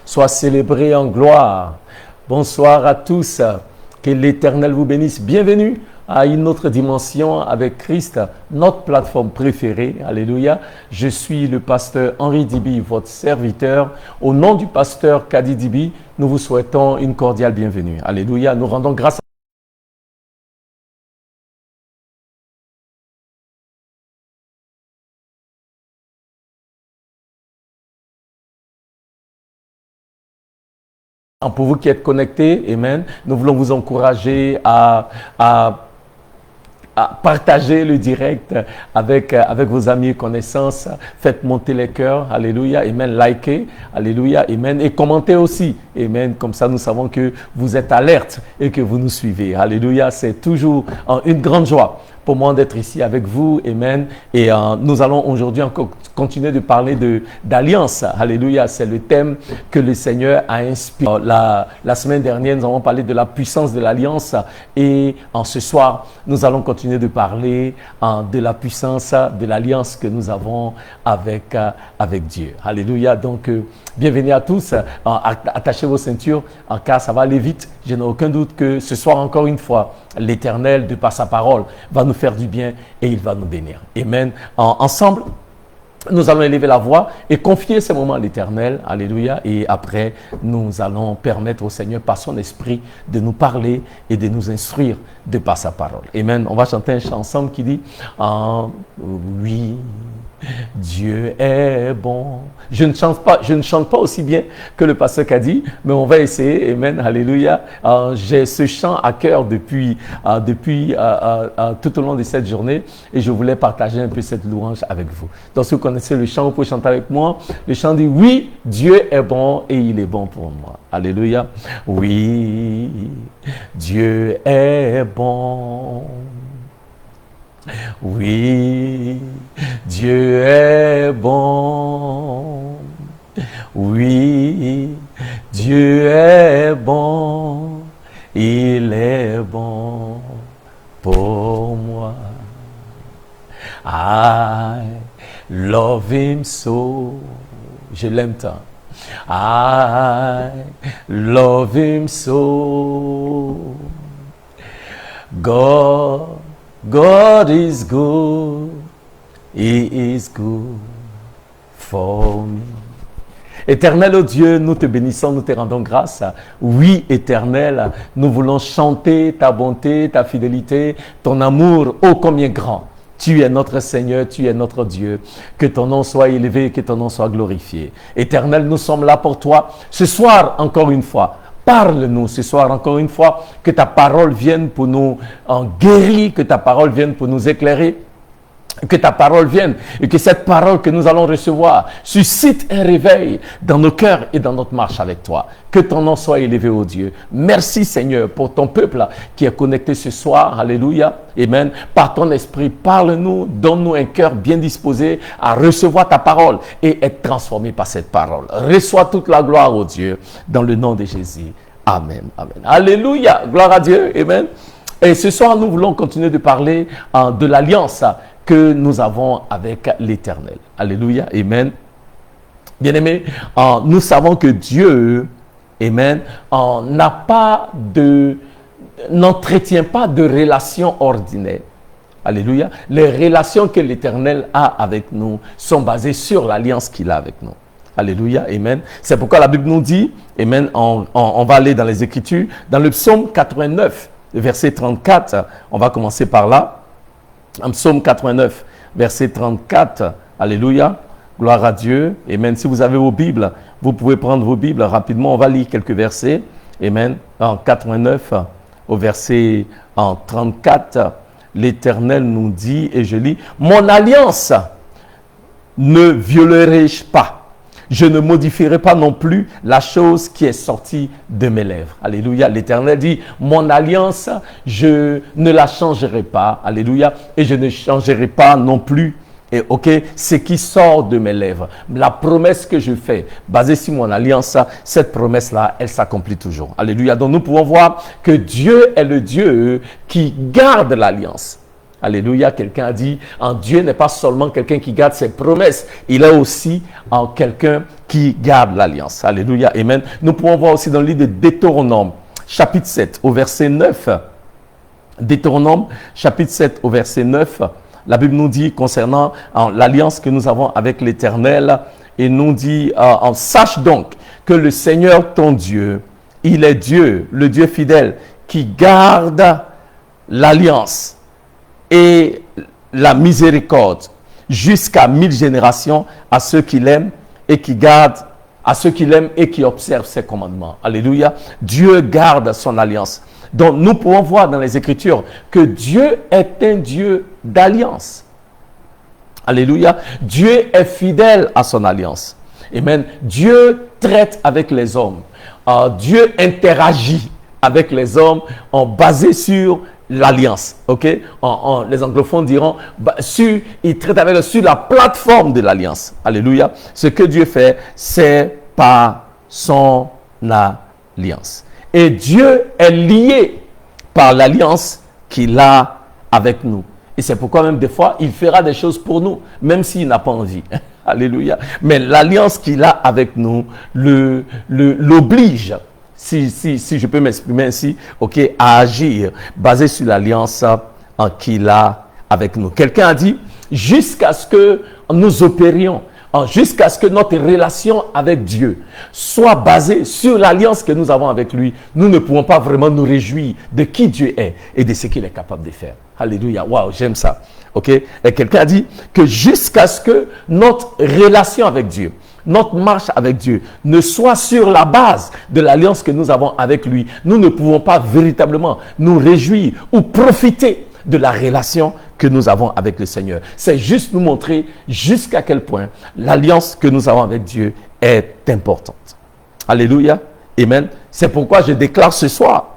soit célébré en gloire. Bonsoir à tous, que l'Éternel vous bénisse. Bienvenue à une autre dimension avec Christ, notre plateforme préférée. Alléluia. Je suis le pasteur Henri Dibi, votre serviteur. Au nom du pasteur Kadi Dibi, nous vous souhaitons une cordiale bienvenue. Alléluia. Nous rendons grâce pour vous qui êtes connectés. Amen. Nous voulons vous encourager à partager le direct avec vos amis et connaissances. Faites monter les cœurs. Alléluia. Amen. Likez. Alléluia. Amen. Et commentez aussi. Amen. Comme ça, nous savons que vous êtes alertes et que vous nous suivez. Alléluia. C'est toujours une grande joie pour moi d'être ici avec vous. Amen. Et nous allons aujourd'hui encore continuer de parler d'alliance. Alléluia. C'est le thème que le Seigneur a inspiré. La semaine dernière, nous avons parlé de la puissance de l'alliance. Et ce soir, nous allons continuer de parler de la puissance de l'alliance que nous avons avec Dieu. Alléluia. Donc, bienvenue à tous. Attachez vos ceintures, car ça va aller vite. Je n'ai aucun doute que ce soir, encore une fois, l'Éternel, de par sa parole, va nous faire du bien et il va nous bénir. Amen. Ensemble, nous allons élever la voix et confier ces moments à l'Éternel. Alléluia. Et après, nous allons permettre au Seigneur, par son esprit, de nous parler et de nous instruire de par sa parole. Amen. On va chanter un chant ensemble qui dit oui, Dieu est bon. Je ne chante pas aussi bien que le pasteur qu'a dit, mais on va essayer. Amen. Alléluia. J'ai ce chant à cœur depuis tout au long de cette journée et je voulais partager un peu cette louange avec vous. Donc, si vous connaissez le chant, vous pouvez chanter avec moi. Le chant dit oui, Dieu est bon et il est bon pour moi. Alléluia. Oui, Dieu est bon. Oui, Dieu est bon. Oui, Dieu est bon. Il est bon pour moi. I love him so. Je l'aime tant. I love him so. God is good. He is good for me. Éternel, oh Dieu, nous te bénissons, nous te rendons grâce. Oui, Éternel, nous voulons chanter ta bonté, ta fidélité, ton amour, ô combien grand. Tu es notre Seigneur, tu es notre Dieu. Que ton nom soit élevé, que ton nom soit glorifié. Éternel, nous sommes là pour toi. Ce soir, encore une fois, parle-nous ce soir encore une fois, que ta parole vienne pour nous guérir, que ta parole vienne pour nous éclairer, que ta parole vienne et que cette parole que nous allons recevoir suscite un réveil dans nos cœurs et dans notre marche avec toi. Que ton nom soit élevé, ô Dieu. Merci Seigneur pour ton peuple qui est connecté ce soir. Alléluia. Amen. Par ton esprit, parle-nous, donne-nous un cœur bien disposé à recevoir ta parole et être transformé par cette parole. Reçois toute la gloire, ô Dieu, dans le nom de Jésus. Amen. Amen. Alléluia. Gloire à Dieu. Amen. Et ce soir, nous voulons continuer de parler de l'alliance que nous avons avec l'Éternel. Alléluia. Amen. Bien-aimés, nous savons que Dieu, amen, n'entretient pas de relations ordinaires. Alléluia. Les relations que l'Éternel a avec nous sont basées sur l'alliance qu'il a avec nous. Alléluia. Amen. C'est pourquoi la Bible nous dit, amen, on va aller dans les Écritures, dans le psaume 89, verset 34, on va commencer par là. En psaume 89, verset 34, alléluia, gloire à Dieu, amen. Si vous avez vos Bibles, vous pouvez prendre vos Bibles rapidement, on va lire quelques versets, amen. En 89, au verset 34, l'Éternel nous dit, et je lis, « Mon alliance ne violerai-je pas. Je ne modifierai pas non plus la chose qui est sortie de mes lèvres. » Alléluia. L'Éternel dit, mon alliance, je ne la changerai pas. Alléluia. Et je ne changerai pas non plus, ce qui sort de mes lèvres. La promesse que je fais, basée sur mon alliance, cette promesse-là, elle s'accomplit toujours. Alléluia. Donc nous pouvons voir que Dieu est le Dieu qui garde l'alliance. Alléluia. Quelqu'un a dit, en Dieu n'est pas seulement quelqu'un qui garde ses promesses, il est aussi en quelqu'un qui garde l'alliance. Alléluia. Amen. Nous pouvons voir aussi dans le livre de Deutéronome, chapitre 7, au verset 9. Deutéronome, chapitre 7, au verset 9. La Bible nous dit concernant l'alliance que nous avons avec l'Éternel, et nous dit, sache donc que le Seigneur ton Dieu, il est Dieu, le Dieu fidèle, qui garde l'alliance et la miséricorde jusqu'à 1000 générations à ceux qui l'aiment et qui gardent, à ceux qui l'aiment et qui observent ses commandements. Alléluia. Dieu garde son alliance. Donc nous pouvons voir dans les Écritures que Dieu est un Dieu d'alliance. Alléluia. Dieu est fidèle à son alliance. Amen. Dieu traite avec les hommes. Dieu interagit avec les hommes basé sur l'alliance. Ok? Les anglophones diront, il traite avec eux sur la plateforme de l'alliance. Alléluia. Ce que Dieu fait, c'est par son alliance. Et Dieu est lié par l'alliance qu'il a avec nous. Et c'est pourquoi même des fois, il fera des choses pour nous, même s'il n'a pas envie. Alléluia. Mais l'alliance qu'il a avec nous l'oblige, si je peux m'exprimer ainsi, ok, à agir basé sur l'alliance qu'il a avec nous. Quelqu'un a dit, jusqu'à ce que nous opérions, jusqu'à ce que notre relation avec Dieu soit basée sur l'alliance que nous avons avec lui, nous ne pouvons pas vraiment nous réjouir de qui Dieu est et de ce qu'il est capable de faire. Alléluia. Waouh, j'aime ça. Ok? Et quelqu'un a dit que jusqu'à ce que notre relation avec Dieu, notre marche avec Dieu ne soit sur la base de l'alliance que nous avons avec lui, nous ne pouvons pas véritablement nous réjouir ou profiter de la relation que nous avons avec le Seigneur. C'est juste nous montrer jusqu'à quel point l'alliance que nous avons avec Dieu est importante. Alléluia. Amen. C'est pourquoi je déclare ce soir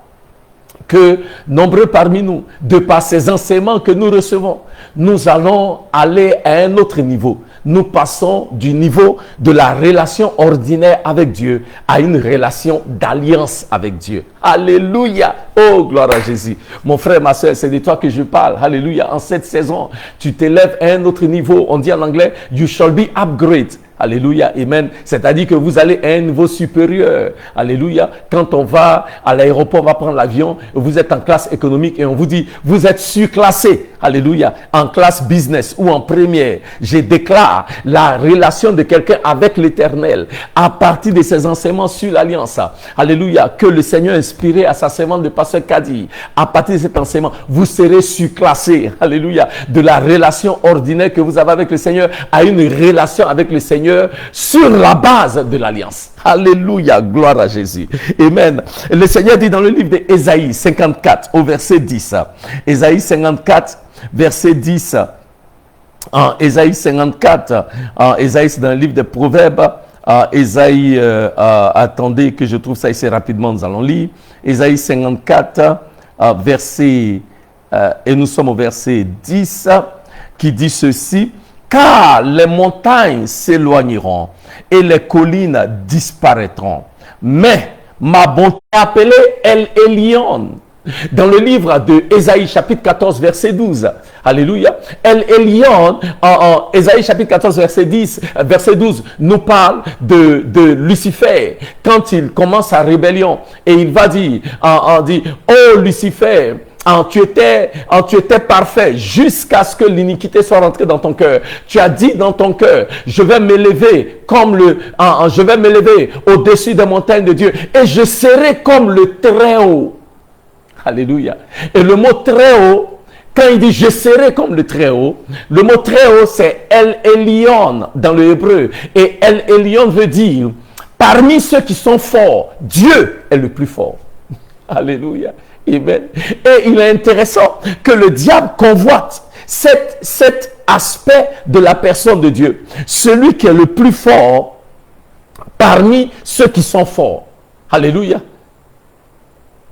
que nombreux parmi nous, de par ces enseignements que nous recevons, nous allons aller à un autre niveau. Nous passons du niveau de la relation ordinaire avec Dieu à une relation d'alliance avec Dieu. Alléluia. Oh, gloire à Jésus. Mon frère, ma soeur, c'est de toi que je parle. Alléluia. En cette saison, tu t'élèves à un autre niveau. On dit en anglais, you shall be upgraded. Alléluia, amen. C'est-à-dire que vous allez à un niveau supérieur. Alléluia. Quand on va à l'aéroport, on va prendre l'avion, vous êtes en classe économique et on vous dit, vous êtes surclassé. Alléluia. En classe business ou en première. Je déclare la relation de quelqu'un avec l'Éternel à partir de ses enseignements sur l'alliance. Alléluia. Que le Seigneur a inspiré à sa servante de pasteur Kadi. À partir de cet enseignement, vous serez surclassé. Alléluia. De la relation ordinaire que vous avez avec le Seigneur à une relation avec le Seigneur sur la base de l'alliance. Alléluia, gloire à Jésus. Amen. Le Seigneur dit dans le livre d'Ésaïe 54 au verset 10. Ésaïe 54 verset 10. Ésaïe 54. Ésaïe c'est dans le livre des Proverbes. Ésaïe, attendez que je trouve ça ici rapidement, nous allons lire. Ésaïe 54 verset, et nous sommes au verset 10 qui dit ceci. Car les montagnes s'éloigneront et les collines disparaîtront. Mais ma bonté appelée, elle est lionne. Dans le livre de Ésaïe chapitre 14 verset 12. Alléluia. Elle est lionne. En Ésaïe chapitre 14 verset 12 nous parle de Lucifer. Quand il commence sa rébellion et il va dire, dit, oh Lucifer, tu étais parfait jusqu'à ce que l'iniquité soit rentrée dans ton cœur. Tu as dit dans ton cœur, je vais m'élever je vais m'élever au-dessus des montagnes de Dieu et je serai comme le Très-Haut. Alléluia. Et le mot Très-Haut, quand il dit je serai comme le Très-Haut, le mot Très-Haut c'est El Elyon dans le hébreu. Et El Elyon veut dire parmi ceux qui sont forts, Dieu est le plus fort. Alléluia. Amen. Et il est intéressant que le diable convoite cet aspect de la personne de Dieu. Celui qui est le plus fort parmi ceux qui sont forts. Alléluia.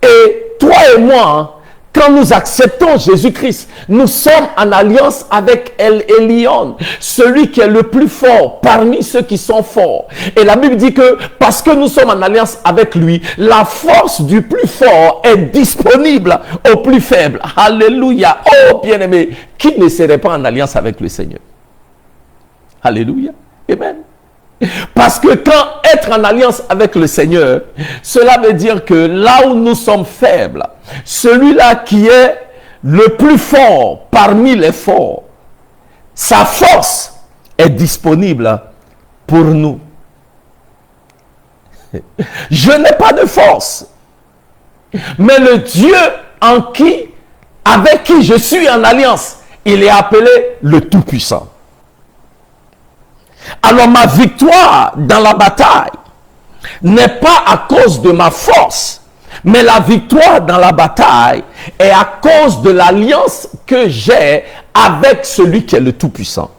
Et toi et moi, Quand nous acceptons Jésus-Christ, nous sommes en alliance avec El Elyon, celui qui est le plus fort parmi ceux qui sont forts. Et la Bible dit que parce que nous sommes en alliance avec lui, la force du plus fort est disponible au plus faible. Alléluia. Oh bien-aimé, qui ne serait pas en alliance avec le Seigneur? Alléluia. Amen. Parce que quand être en alliance avec le Seigneur, cela veut dire que là où nous sommes faibles, celui-là qui est le plus fort parmi les forts, sa force est disponible pour nous. Je n'ai pas de force, mais le Dieu avec qui je suis en alliance, il est appelé le Tout-Puissant. Alors ma victoire dans la bataille n'est pas à cause de ma force, mais la victoire dans la bataille est à cause de l'alliance que j'ai avec celui qui est le Tout-Puissant.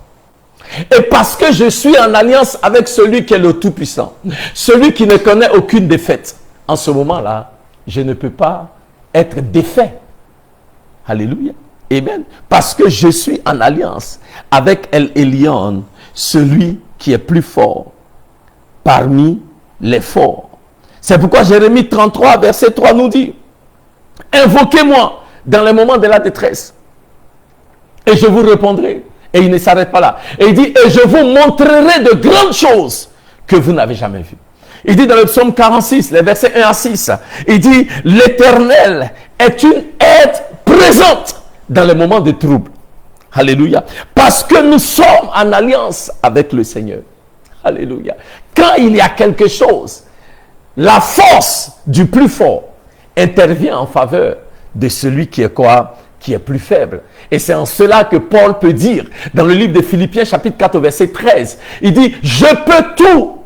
Et parce que je suis en alliance avec celui qui est le Tout-Puissant, celui qui ne connaît aucune défaite, en ce moment-là, je ne peux pas être défait. Alléluia. Amen. Parce que je suis en alliance avec El Elyon, celui qui est plus fort parmi les forts. C'est pourquoi Jérémie 33, verset 3 nous dit: invoquez-moi dans les moments de la détresse et je vous répondrai. Et il ne s'arrête pas là. Et il dit: et je vous montrerai de grandes choses que vous n'avez jamais vues. Il dit dans le psaume 46, les versets 1 à 6, il dit: l'Éternel est une aide présente dans les moments de trouble. Alléluia. Parce que nous sommes en alliance avec le Seigneur. Alléluia. Quand il y a quelque chose, la force du plus fort intervient en faveur de celui qui est quoi? Qui est plus faible. Et c'est en cela que Paul peut dire dans le livre de Philippiens chapitre 4 verset 13, il dit: je peux tout,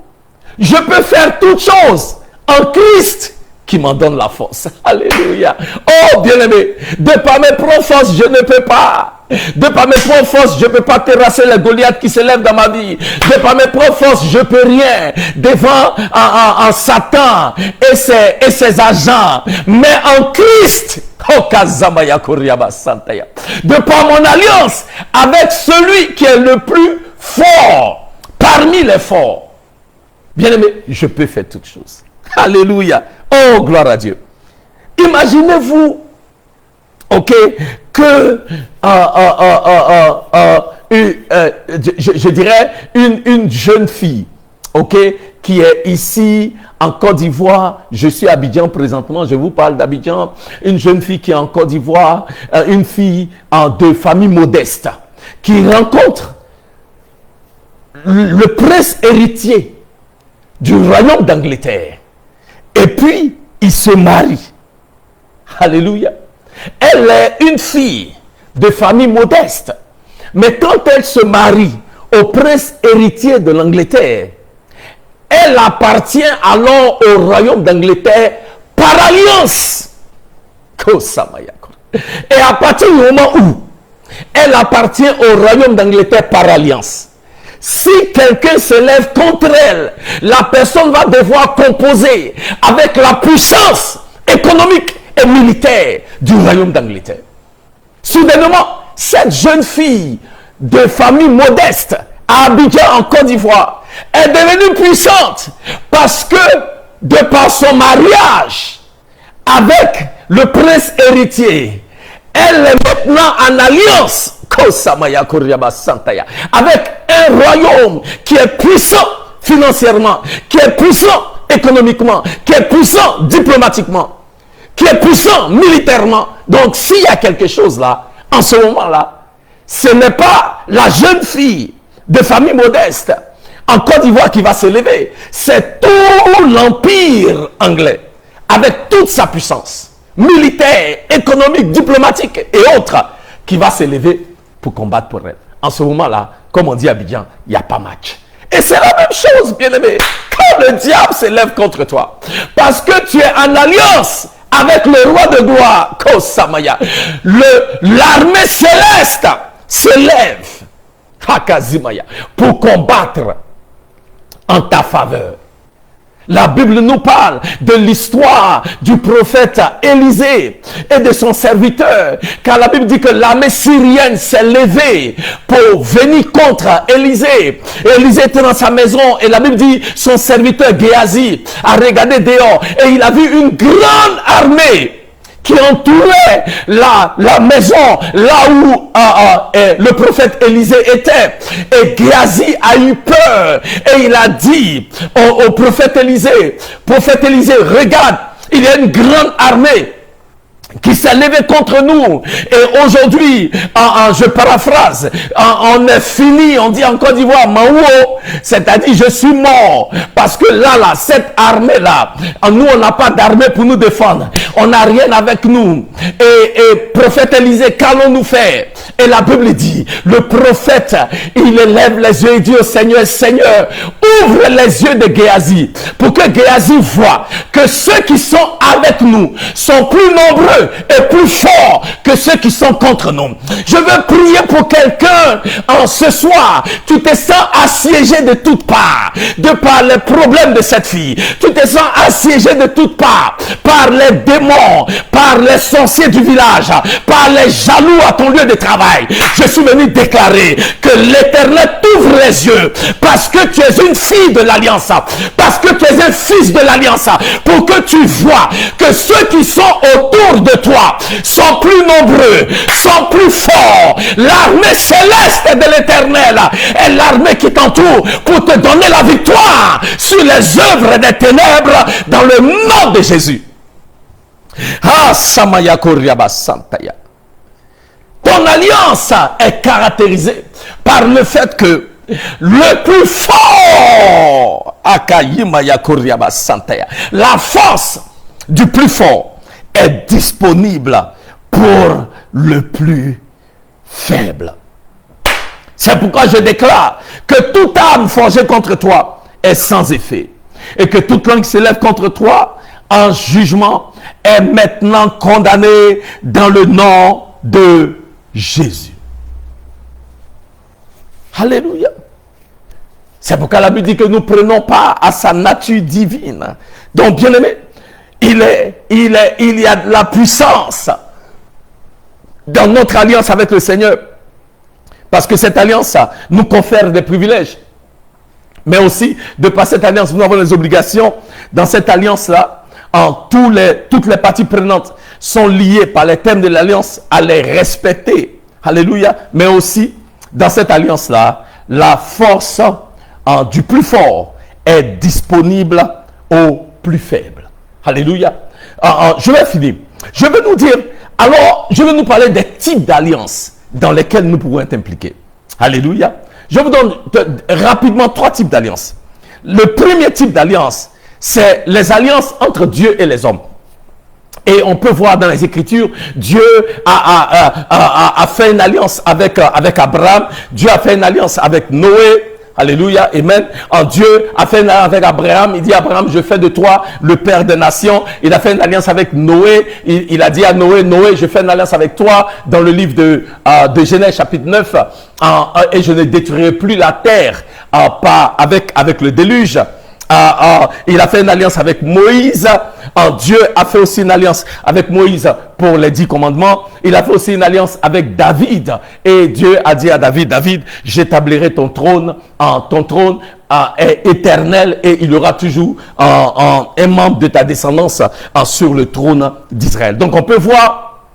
je peux faire toutes choses en Christ qui m'en donne la force. Alléluia. Oh bien-aimé, de par mes propres forces, je ne peux pas. De par mes propres forces, je ne peux pas terrasser les Goliaths qui se lèvent dans ma vie. De par mes propres forces, je ne peux rien devant en Satan et ses agents. Mais en Christ, de par mon alliance avec celui qui est le plus fort parmi les forts, bien-aimé, je peux faire toutes choses. Alléluia. Oh, gloire à Dieu. Imaginez-vous, ok, que je dirais une jeune fille, ok, qui est ici en Côte d'Ivoire. Je suis à Abidjan présentement, je vous parle d'Abidjan. Une jeune fille qui est en Côte d'Ivoire, une fille de famille modeste, qui rencontre le prince héritier du royaume d'Angleterre. Et puis, il se marie. Alléluia. Elle est une fille de famille modeste. Mais quand elle se marie au prince héritier de l'Angleterre, elle appartient alors au royaume d'Angleterre par alliance. Et à partir du moment où elle appartient au royaume d'Angleterre par alliance, si quelqu'un se lève contre elle, la personne va devoir composer avec la puissance économique et militaire du royaume d'Angleterre. Soudainement, cette jeune fille de famille modeste à Abidjan en Côte d'Ivoire est devenue puissante parce que de par son mariage avec le prince héritier, elle est maintenant en alliance avec un royaume qui est puissant financièrement, qui est puissant économiquement, qui est puissant diplomatiquement, qui est puissant militairement. Donc s'il y a quelque chose là, en ce moment-là, ce n'est pas la jeune fille de famille modeste en Côte d'Ivoire qui va se lever, c'est tout l'empire anglais avec toute sa puissance militaire, économique, diplomatique et autres qui va se lever pour combattre pour elle. En ce moment-là, comme on dit à Abidjan, il n'y a pas match. Et c'est la même chose, bien-aimé, quand le diable se lève contre toi, parce que tu es en alliance avec le roi de gloire, Kosamaya, l'armée céleste se lève, Hakazimaya, pour combattre en ta faveur. La Bible nous parle de l'histoire du prophète Élisée et de son serviteur. Car la Bible dit que l'armée syrienne s'est levée pour venir contre Élisée. Élisée était dans sa maison et la Bible dit son serviteur Géasi a regardé dehors et il a vu une grande armée qui entourait la maison là où le prophète Élisée était. Et Géasi a eu peur et il a dit au prophète Élisée, regarde, il y a une grande armée qui s'est levé contre nous. Et aujourd'hui, je paraphrase, on est fini, on dit en Côte d'Ivoire, Maouo, c'est-à-dire je suis mort. Parce que là, cette armée-là, nous, on n'a pas d'armée pour nous défendre. On n'a rien avec nous. Et prophète Élisée, qu'allons-nous faire? Et la Bible dit, le prophète, il élève les yeux et dit au Seigneur, Seigneur, ouvre les yeux de Géasi, pour que Géasi voit que ceux qui sont avec nous sont plus nombreux et plus forts que ceux qui sont contre nous. Je veux prier pour quelqu'un ce soir. Tu te sens assiégé de toutes parts, de par les problèmes de cette fille. Tu te sens assiégé de toutes parts, par les démons, par les sorciers du village, par les jaloux à ton lieu de travail. Je suis venu déclarer que l'Éternel t'ouvre les yeux parce que tu es une fille de l'Alliance, parce que tu es un fils de l'Alliance, pour que tu vois que ceux qui sont autour de toi sont plus nombreux, sont plus forts. L'armée céleste de l'Éternel est l'armée qui t'entoure pour te donner la victoire sur les œuvres des ténèbres dans le nom de Jésus. Ah, Samaya Koriaba Santaya. Ton alliance est caractérisée par le fait que le plus fort, la force du plus fort est disponible pour le plus faible. C'est pourquoi je déclare que toute arme forgée contre toi est sans effet et que toute langue qui s'élève contre toi en jugement est maintenant condamnée dans le nom de Jésus. Alléluia. C'est pourquoi la Bible dit que nous prenons part à sa nature divine. Donc, bien aimé, il y a de la puissance dans notre alliance avec le Seigneur. Parce que cette alliance nous confère des privilèges. Mais aussi, de par cette alliance, nous avons des obligations. Dans cette alliance-là, toutes les parties prenantes sont liées par les thèmes de l'alliance à les respecter. Alléluia. Mais aussi, dans cette alliance-là, la force du plus fort est disponible au plus faible. Alléluia. Je vais finir. Je vais nous dire, alors, je vais nous parler des types d'alliances dans lesquelles nous pouvons être impliqués. Alléluia. Je vous donne rapidement 3 types d'alliances. Le premier type d'alliance, c'est les alliances entre Dieu et les hommes. Et on peut voir dans les Écritures, Dieu a fait une alliance avec Abraham. Dieu a fait une alliance avec Noé. Alléluia, amen. Dieu a fait une alliance avec Abraham. Il dit, Abraham, je fais de toi le père des nations. Il a fait une alliance avec Noé. Il a dit à Noé, Noé, je fais une alliance avec toi dans le livre de Genèse chapitre 9. Et je ne détruirai plus la terre avec le déluge. Il a fait une alliance avec Moïse. Dieu a fait aussi une alliance avec Moïse pour les 10 commandements. Il a fait aussi une alliance avec David. Et Dieu a dit à David, David, j'établirai ton trône. Ton trône est éternel et il y aura toujours un membre de ta descendance sur le trône d'Israël. Donc on peut voir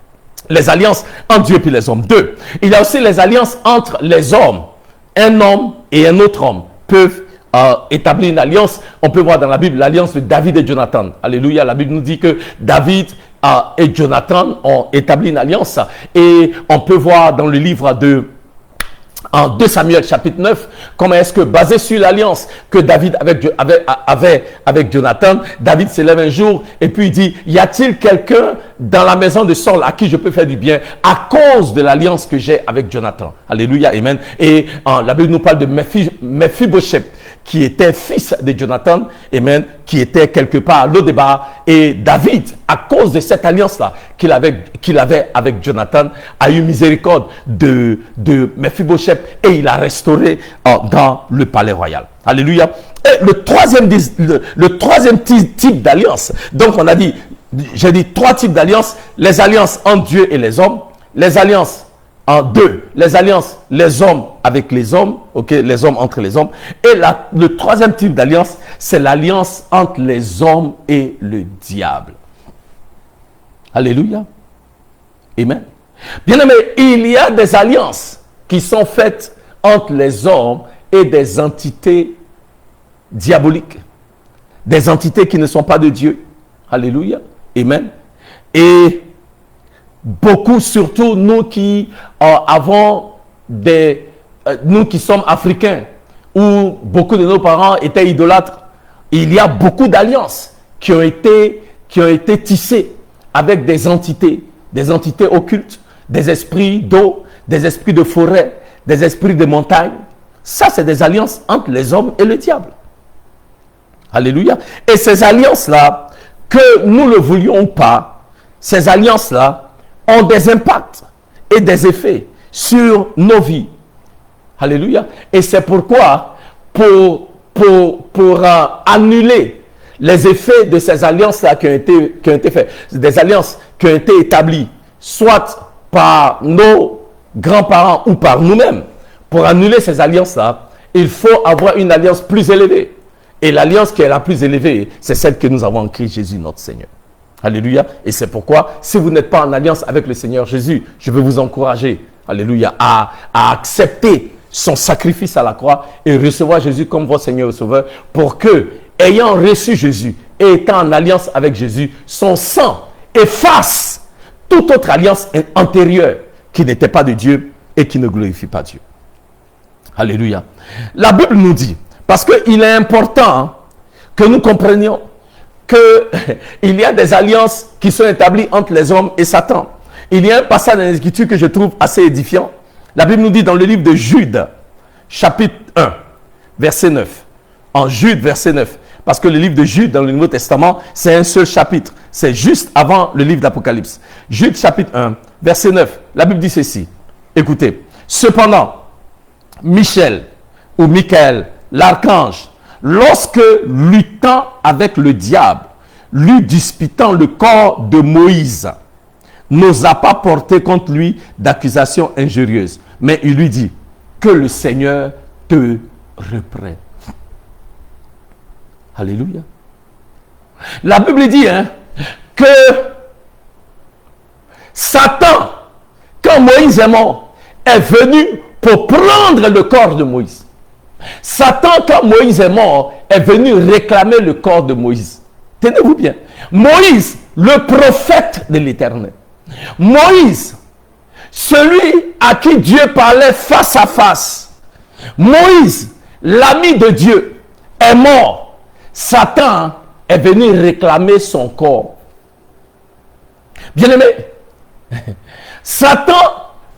les alliances entre Dieu et les hommes. 2. Il y a aussi les alliances entre les hommes. Un homme et un autre homme peuvent établir une alliance. On peut voir dans la Bible l'alliance de David et Jonathan. Alléluia. La Bible nous dit que David et Jonathan ont établi une alliance. Et on peut voir dans le livre de 2 Samuel chapitre 9, comment est-ce que, basé sur l'alliance que David avait avec Jonathan, David se lève un jour et puis il dit, y a-t-il quelqu'un dans la maison de Saul à qui je peux faire du bien à cause de l'alliance que j'ai avec Jonathan? Alléluia, amen. Et la Bible nous parle de Mephibosheth, qui était fils de Jonathan, amen, qui était quelque part Lo-Débar, et David, à cause de cette alliance-là qu'il avait avec Jonathan, a eu miséricorde de Mephibosheth et il a restauré dans le palais royal. Alléluia. Et le troisième type d'alliance, donc on a dit, j'ai dit 3 types d'alliances: les alliances entre Dieu et les hommes, les alliances en 2, les alliances, les hommes avec les hommes, ok, les hommes entre les hommes, et le 3e type d'alliance, c'est l'alliance entre les hommes et le diable. Alléluia. Amen. Bien aimé, il y a des alliances qui sont faites entre les hommes et des entités diaboliques, des entités qui ne sont pas de Dieu. Alléluia. Amen. Et beaucoup, surtout nous qui avons nous qui sommes africains, où beaucoup de nos parents étaient idolâtres, il y a beaucoup d'alliances qui ont été tissées avec des entités occultes, des esprits d'eau, des esprits de forêt, des esprits de montagne. Ça, c'est des alliances entre les hommes et le diable. Alléluia. Et ces alliances-là, que nous le voulions ou pas, ces alliances-là ont des impacts et des effets sur nos vies. Alléluia. Et c'est pourquoi, pour annuler les effets de ces alliances-là qui ont été faites, des alliances qui ont été établies, soit par nos grands-parents ou par nous-mêmes, pour annuler ces alliances-là, il faut avoir une alliance plus élevée. Et l'alliance qui est la plus élevée, c'est celle que nous avons en Christ Jésus, notre Seigneur. Alléluia. Et c'est pourquoi, si vous n'êtes pas en alliance avec le Seigneur Jésus, je veux vous encourager, alléluia, à accepter son sacrifice à la croix et recevoir Jésus comme votre Seigneur et Sauveur, pour que, ayant reçu Jésus et étant en alliance avec Jésus, son sang efface toute autre alliance antérieure qui n'était pas de Dieu et qui ne glorifie pas Dieu. Alléluia. La Bible nous dit, parce qu'il est important que nous comprenions qu'il y a des alliances qui sont établies entre les hommes et Satan. Il y a un passage dans l'Écriture que je trouve assez édifiant. La Bible nous dit dans le livre de Jude, chapitre 1, verset 9. En Jude, verset 9. Parce que le livre de Jude dans le Nouveau Testament, c'est un seul chapitre. C'est juste avant le livre d'Apocalypse. Jude, chapitre 1, verset 9. La Bible dit ceci. Écoutez. Cependant, Michael, l'archange, lorsque luttant avec le diable, lui disputant le corps de Moïse, n'osa pas porter contre lui d'accusations injurieuses. Mais il lui dit, que le Seigneur te reprenne. Alléluia. La Bible dit que Satan, quand Moïse est mort, est venu pour prendre le corps de Moïse. Satan, quand Moïse est mort, est venu réclamer le corps de Moïse. Tenez-vous bien. Moïse, le prophète de l'Éternel. Moïse, celui à qui Dieu parlait face à face. Moïse, l'ami de Dieu, est mort. Satan est venu réclamer son corps. Bien-aimé, Satan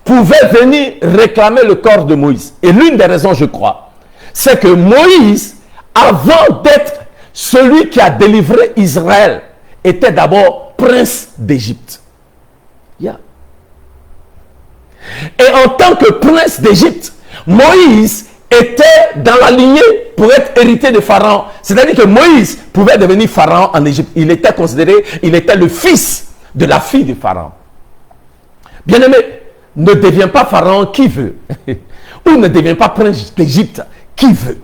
pouvait venir réclamer le corps de Moïse. Et l'une des raisons, je crois, c'est que Moïse, avant d'être celui qui a délivré Israël, était d'abord prince d'Égypte. Yeah. Et en tant que prince d'Égypte, Moïse était dans la lignée pour être héritier de Pharaon. C'est-à-dire que Moïse pouvait devenir Pharaon en Égypte. Il était considéré, il était le fils de la fille de Pharaon. Bien-aimé, ne deviens pas Pharaon qui veut. Ou ne deviens pas prince d'Égypte qui veut.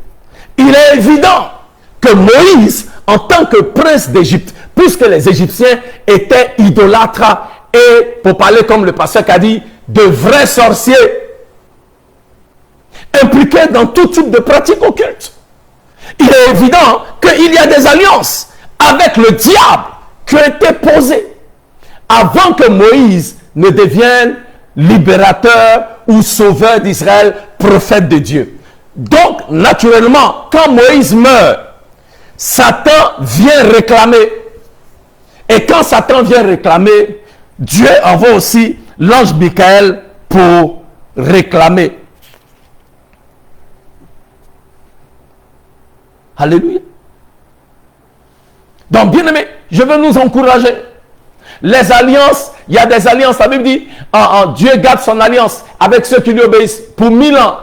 Il est évident que Moïse, en tant que prince d'Égypte, puisque les Égyptiens étaient idolâtres et, pour parler comme le pasteur a dit, de vrais sorciers, impliqués dans tout type de pratiques occultes. Il est évident qu'il y a des alliances avec le diable qui ont été posées avant que Moïse ne devienne libérateur ou sauveur d'Israël, prophète de Dieu. Donc, naturellement, quand Moïse meurt, Satan vient réclamer. Et quand Satan vient réclamer, Dieu envoie aussi l'ange Michael pour réclamer. Alléluia. Donc, bien aimé, je veux nous encourager. Les alliances, il y a des alliances. La Bible dit, Dieu garde son alliance avec ceux qui lui obéissent pour 1000 ans.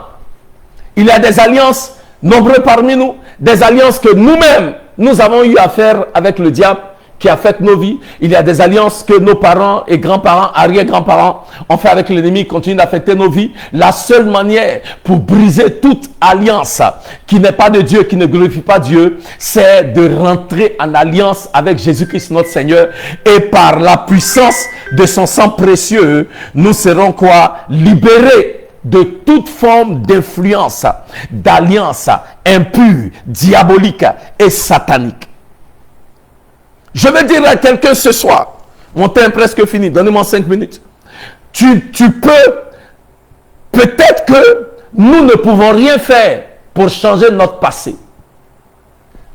Il y a des alliances, nombreux parmi nous, des alliances que nous-mêmes, nous avons eu à faire avec le diable, qui affectent nos vies. Il y a des alliances que nos parents et grands-parents, arrière-grands-parents ont fait avec l'ennemi, continuent d'affecter nos vies. La seule manière pour briser toute alliance qui n'est pas de Dieu, qui ne glorifie pas Dieu, c'est de rentrer en alliance avec Jésus-Christ notre Seigneur. Et par la puissance de son sang précieux, nous serons quoi? Libérés de toute forme d'influence, d'alliance impure, diabolique et satanique. Je vais dire à quelqu'un ce soir, mon temps est presque fini, donnez-moi 5 minutes. Tu peux, peut-être que nous ne pouvons rien faire pour changer notre passé.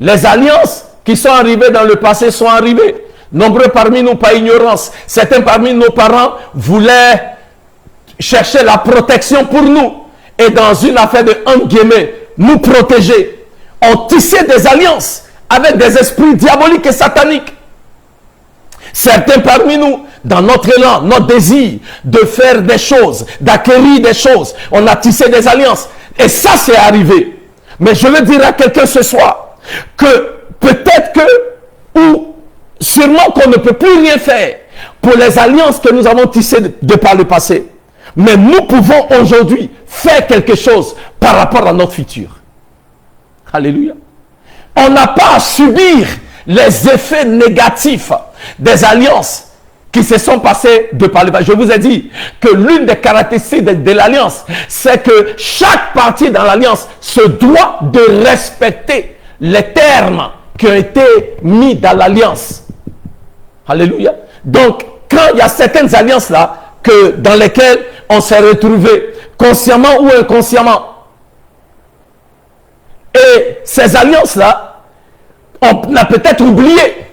Les alliances qui sont arrivées dans le passé sont arrivées. Nombreux parmi nous, par ignorance, certains parmi nos parents voulaient chercher la protection pour nous. Et dans une affaire de, entre guillemets, nous protéger, ont tissé des alliances avec des esprits diaboliques et sataniques. Certains parmi nous, dans notre élan, notre désir de faire des choses, d'acquérir des choses, on a tissé des alliances. Et ça, c'est arrivé. Mais je veux dire à quelqu'un ce soir que peut-être que, ou sûrement qu'on ne peut plus rien faire pour les alliances que nous avons tissées de par le passé. Mais nous pouvons aujourd'hui faire quelque chose par rapport à notre futur. Alléluia. On n'a pas à subir les effets négatifs des alliances qui se sont passées de par le passé. Je vous ai dit que l'une des caractéristiques de l'alliance, c'est que chaque partie dans l'alliance se doit de respecter les termes qui ont été mis dans l'alliance. Alléluia. Donc, quand il y a certaines alliances-là, dans lesquelles on s'est retrouvé, consciemment ou inconsciemment, et ces alliances-là, on a peut-être oublié.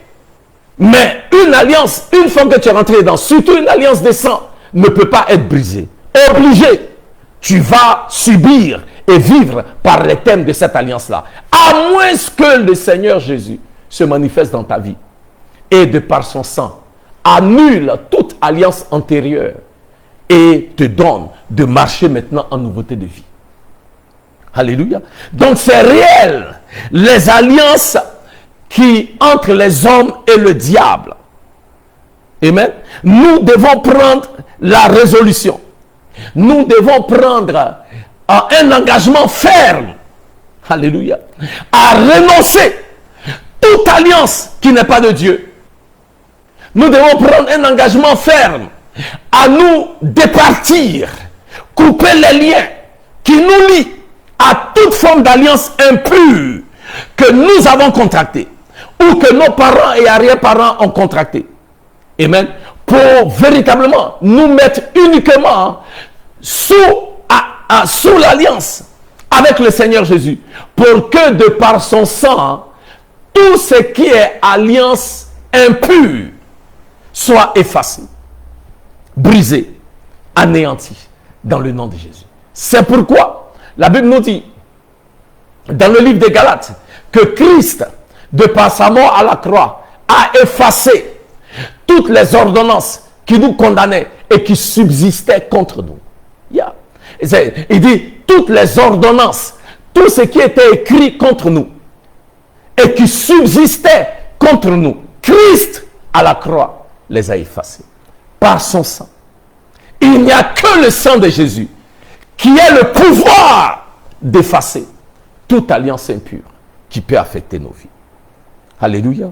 Mais une alliance, une fois que tu es rentré dedans, surtout une alliance de sang, ne peut pas être brisée. Obligé. Tu vas subir et vivre par les thèmes de cette alliance-là. À moins que le Seigneur Jésus se manifeste dans ta vie. Et de par son sang, annule toute alliance antérieure. Et te donne de marcher maintenant en nouveauté de vie. Alléluia. Donc c'est réel. Les alliances qui entre les hommes et le diable. Amen. Nous devons prendre la résolution. Nous devons prendre un engagement ferme. Alléluia. À renoncer toute alliance qui n'est pas de Dieu. Nous devons prendre un engagement ferme à nous départir, couper les liens qui nous lient à toute forme d'alliance impure que nous avons contractée ou que nos parents et arrière-parents ont contracté. Amen. Pour véritablement nous mettre uniquement sous l'alliance avec le Seigneur Jésus, pour que de par son sang, tout ce qui est alliance impure soit effacé, brisé, anéanti dans le nom de Jésus. C'est pourquoi la Bible nous dit dans le livre des Galates que Christ, de par sa mort à la croix, a effacé toutes les ordonnances qui nous condamnaient et qui subsistaient contre nous. Il dit toutes les ordonnances, tout ce qui était écrit contre nous et qui subsistait contre nous, Christ à la croix les a effacés par son sang. Il n'y a que le sang de Jésus qui a le pouvoir d'effacer toute alliance impure qui peut affecter nos vies. Alléluia.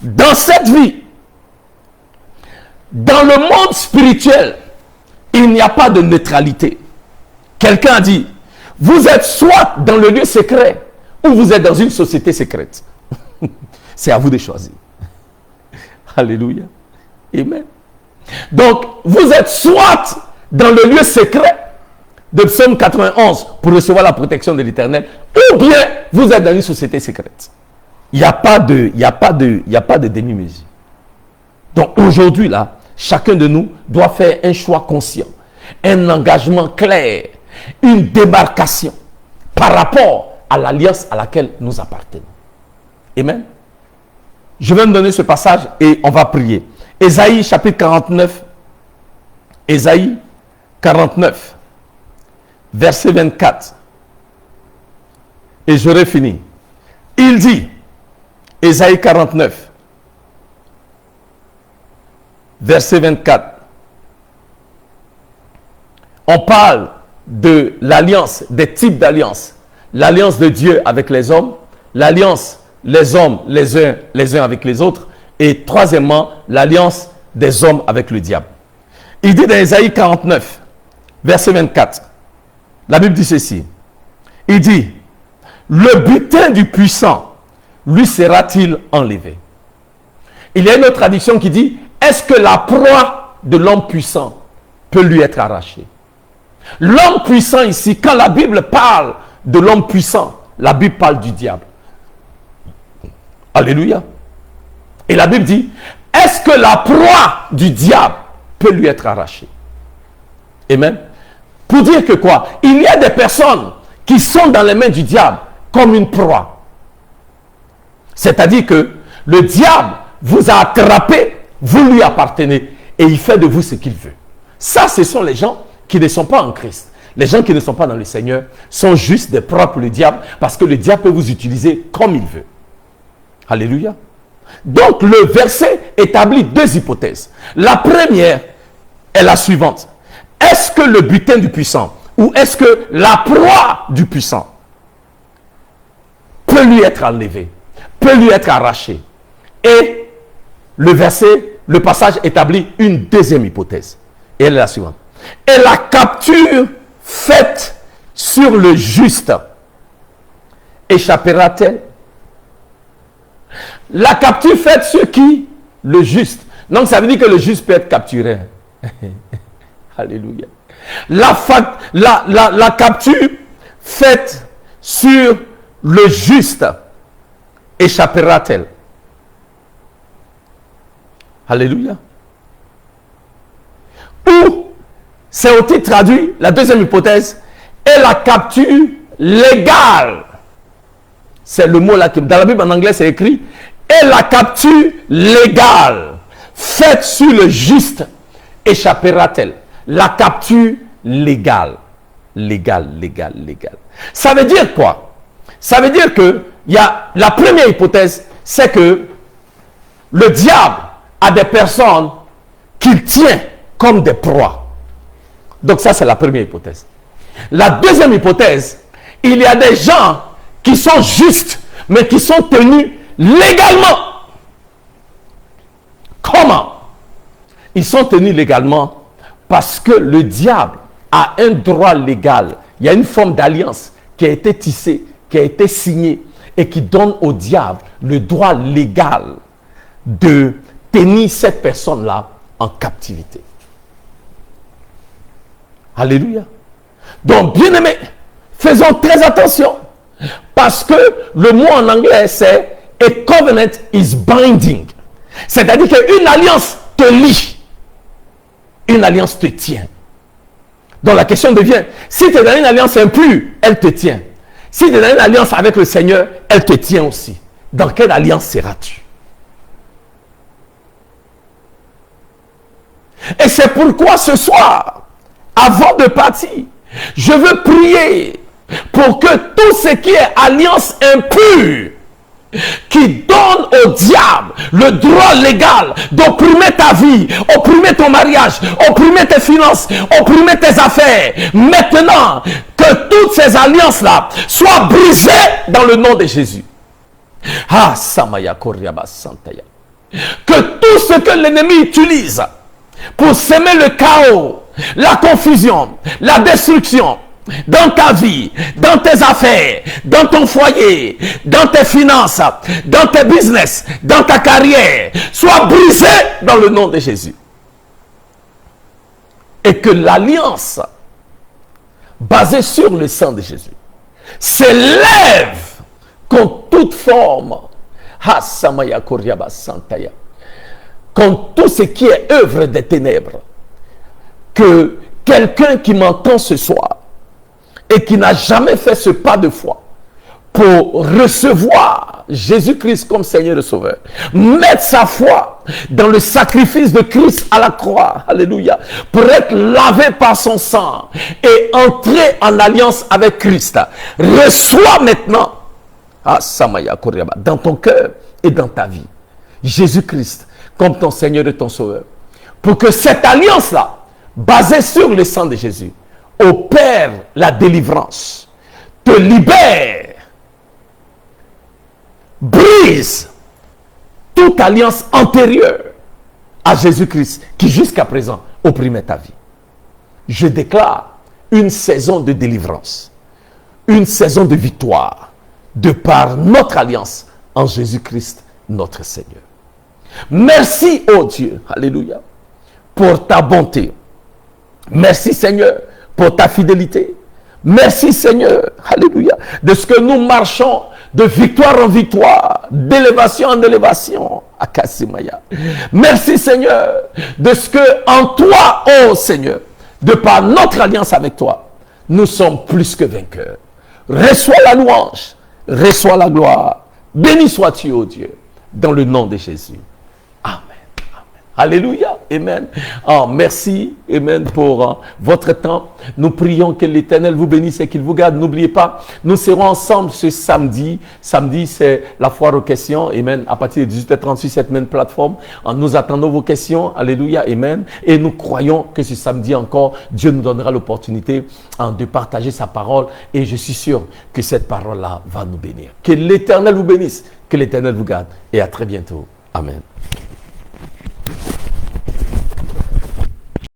Dans cette vie, dans le monde spirituel, il n'y a pas de neutralité. Quelqu'un a dit, vous êtes soit dans le lieu secret ou vous êtes dans une société secrète. C'est à vous de choisir. Alléluia. Amen. Donc, vous êtes soit dans le lieu secret de Psaume 91 pour recevoir la protection de l'Éternel, ou bien vous êtes dans une société secrète. Il n'y a pas de demi-mesure. Donc, aujourd'hui, là, chacun de nous doit faire un choix conscient, un engagement clair, une démarcation par rapport à l'alliance à laquelle nous appartenons. Amen. Je vais me donner ce passage et on va prier. Ésaïe chapitre 49. Ésaïe 49, verset 24. Et j'aurai fini. Il dit, Ésaïe 49, verset 24. On parle de l'alliance, des types d'alliance. L'alliance de Dieu avec les hommes, l'alliance les hommes les uns avec les autres, et troisièmement, l'alliance des hommes avec le diable. Il dit dans Ésaïe 49, verset 24, la Bible dit ceci. Il dit, le butin du puissant lui sera-t-il enlevé? Il y a une autre traduction qui dit, est-ce que la proie de l'homme puissant peut lui être arrachée? L'homme puissant ici, quand la Bible parle de l'homme puissant, la Bible parle du diable. Alléluia. Et la Bible dit, est-ce que la proie du diable peut lui être arrachée? Amen. Pour dire que quoi? Il y a des personnes qui sont dans les mains du diable comme une proie. C'est-à-dire que le diable vous a attrapé, vous lui appartenez et il fait de vous ce qu'il veut. Ça, ce sont les gens qui ne sont pas en Christ. Les gens qui ne sont pas dans le Seigneur sont juste des proies pour le diable parce que le diable peut vous utiliser comme il veut. Alléluia. Donc, le verset établit deux hypothèses. La première est la suivante. Est-ce que le butin du puissant ou est-ce que la proie du puissant peut lui être enlevée, peut lui être arrachée? Et le passage établit une deuxième hypothèse. Et elle est la suivante. Et la capture faite sur le juste échappera-t-elle? La capture faite sur qui? Le juste. Donc ça veut dire que le juste peut être capturé. Alléluia. La capture faite sur le juste échappera-t-elle? Alléluia. Ou, c'est aussi traduit, la deuxième hypothèse, est la capture légale. C'est le mot là, dans la Bible en anglais c'est écrit, et la capture légale faite sur le juste échappera-t-elle? La capture légale. Légale. Ça veut dire quoi? Ça veut dire que la première hypothèse, c'est que le diable a des personnes qu'il tient comme des proies. Donc ça, c'est la première hypothèse. La deuxième hypothèse, il y a des gens qui sont justes, mais qui sont tenus légalement. Comment? Ils sont tenus légalement parce que le diable a un droit légal. Il y a une forme d'alliance qui a été tissée, qui a été signée et qui donne au diable le droit légal de tenir cette personne-là en captivité. Alléluia. Donc, bien-aimés, faisons très attention parce que le mot en anglais c'est a covenant is binding. C'est-à-dire qu'une alliance te lie. Une alliance te tient. Donc la question devient, si tu es dans une alliance impure, elle te tient. Si tu es dans une alliance avec le Seigneur, elle te tient aussi. Dans quelle alliance seras-tu? Et c'est pourquoi ce soir, avant de partir, je veux prier pour que tout ce qui est alliance impure, qui donne au diable le droit légal d'opprimer ta vie, opprimer ton mariage, opprimer tes finances, opprimer tes affaires. Maintenant, que toutes ces alliances-là soient brisées dans le nom de Jésus. Ah, Samaya Koryaba Santaya. Que tout ce que l'ennemi utilise pour semer le chaos, la confusion, la destruction, dans ta vie, dans tes affaires, dans ton foyer, dans tes finances, dans tes business, dans ta carrière, soit brisé dans le nom de Jésus. Et que l'alliance basée sur le sang de Jésus s'élève contre toute forme, contre tout ce qui est œuvre des ténèbres. Que quelqu'un qui m'entend ce soir et qui n'a jamais fait ce pas de foi pour recevoir Jésus-Christ comme Seigneur et Sauveur, mettre sa foi dans le sacrifice de Christ à la croix, alléluia, pour être lavé par son sang et entrer en alliance avec Christ, reçois maintenant, dans ton cœur et dans ta vie, Jésus-Christ comme ton Seigneur et ton Sauveur, pour que cette alliance-là, basée sur le sang de Jésus, opère la délivrance, te libère, brise toute alliance antérieure à Jésus-Christ qui jusqu'à présent opprimait ta vie. Je déclare une saison de délivrance, une saison de victoire de par notre alliance en Jésus-Christ notre Seigneur. Merci, oh Dieu, alléluia, pour ta bonté. Merci Seigneur pour ta fidélité. Merci Seigneur, alléluia, de ce que nous marchons de victoire en victoire, d'élévation en élévation. Akasimaya. Merci Seigneur, de ce que en toi, oh Seigneur, de par notre alliance avec toi, nous sommes plus que vainqueurs. Reçois la louange, reçois la gloire. Béni sois-tu, oh Dieu, dans le nom de Jésus. Amen. Alléluia, amen. Oh, merci, amen, pour votre temps. Nous prions que l'Éternel vous bénisse et qu'il vous garde. N'oubliez pas, nous serons ensemble ce samedi. Samedi, c'est la foire aux questions, amen, à partir de 18h30 sur cette même plateforme. Nous attendons vos questions, alléluia, amen. Et nous croyons que ce samedi encore, Dieu nous donnera l'opportunité de partager sa parole. Et je suis sûr que cette parole-là va nous bénir. Que l'Éternel vous bénisse, que l'Éternel vous garde. Et à très bientôt. Amen.